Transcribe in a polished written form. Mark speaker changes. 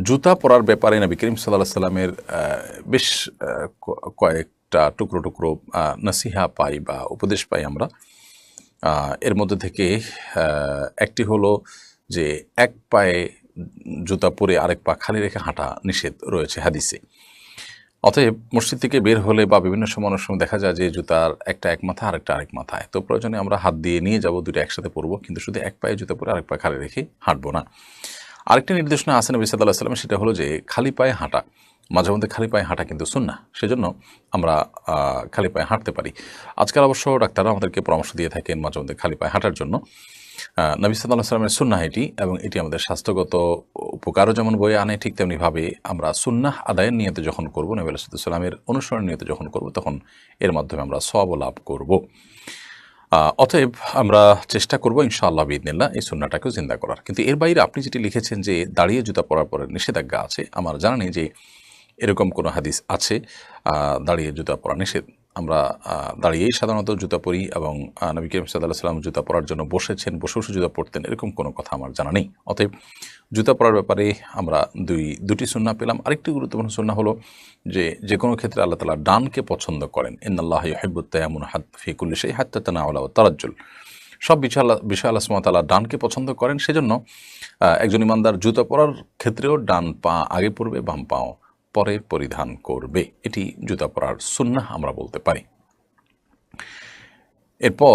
Speaker 1: জুতা পরার ব্যাপারে নবী করিম সাল্লাল্লাহু আলাইহি সাল্লামের বেশ কয়েকটা টুকরো টুকরো নসিহা পাই বা উপদেশ পাই আমরা। এর মধ্যে থেকে একটি হলো যে এক পায়ে জুতা পরে আরেক পা খালি রেখে হাঁটা নিষেধ রয়েছে হাদিসে। অতএব মসজিদ থেকে বের হলে বা বিভিন্ন সময় অনেক সময় দেখা যায় যে জুতার একটা এক মাথা আরেকটা আরেক মাথায়, তো প্রয়োজনে আমরা হাত দিয়ে নিয়ে যাব, দুটো একসাথে পরবো, কিন্তু শুধু এক পায়ে জুতা পরে আরেক পা খালি রেখে হাঁটবো না। আরেকটি নির্দেশনা আছে নবী সাল্লাল্লাহু আলাইহি ওয়াসাল্লাম, সেটা হলো যে খালি পায়ে হাঁটা, মাঝে মধ্যে খালি পায়ে হাঁটা কিন্তু সুন্নাহ, সেজন্য আমরা খালি পায়ে হাঁটতে পারি। আজকাল অবশ্য ডাক্তাররা আমাদেরকে পরামর্শ দিয়ে থাকেন মাঝে মধ্যে খালি পায়ে হাঁটার জন্য। নবী সাল্লাল্লাহু আলাইহি ওয়াসাল্লামের সুন্নাহ এটি, এবং এটি আমাদের স্বাস্থ্যগত উপকারও যেমন বয়ে আনে, ঠিক তেমনিভাবে আমরা সুন্নাহ আদায়ের নিয়তে যখন করব, নবী সাল্লাল্লাহু আলাইহি ওয়াসাল্লামের অনুসরণ নিয়তে যখন করব, তখন এর মাধ্যমে আমরা সওয়াব লাভ করব। অতএব আমরা চেষ্টা করব ইনশাআল্লাহ বিইذনিল্লাহ এই সুন্নাহটাকেও জিন্দা করার। কিন্তু এর বাইরে আপনি যেটি লিখেছেন যে দাঁড়িয়ে জুতা পরার পরে নিষেধাজ্ঞা আছে, আমার জানা নেই যে এরকম কোনো হাদিস আছে দাঁড়িয়ে জুতা পরা নিষেধ। আমরা দাঁড়িয়েই সাধারণত জুতা পরি, এবং নবী করিম সাল্লাল্লাহু আলাইহি ওয়াসাল্লাম জুতা পরার জন্য বসেছেন, বসে বসে জুতা পরতেন, এরকম কোনো কথা আমার জানা নেই। অতএব জুতা পরার ব্যাপারে আমরা দুটি সুন্নাহ পেলাম। আরেকটি গুরুত্বপূর্ণ সুন্নাহ হলো যে কোনো ক্ষেত্রে আল্লাহ তাআলা ডানকে পছন্দ করেন। ইন্নাল্লাহা ইউহিব্বুত তায়াম্মুন ফি কুল্লি শাইইন হাত্তা তানাউলা ওয়াত তারাজ্জুল। সব বিষয় আল্লাহ সুবহানাহু ওয়া তাআলা ডানকে পছন্দ করেন, সেজন্য একজন ইমানদার জুতা পরার ক্ষেত্রেও ডান পা আগে পরবে, বাম পাও পরে পরিধান করবে। এটি জুতা পরার সুন্নাহ আমরা বলতে পারি। এরপর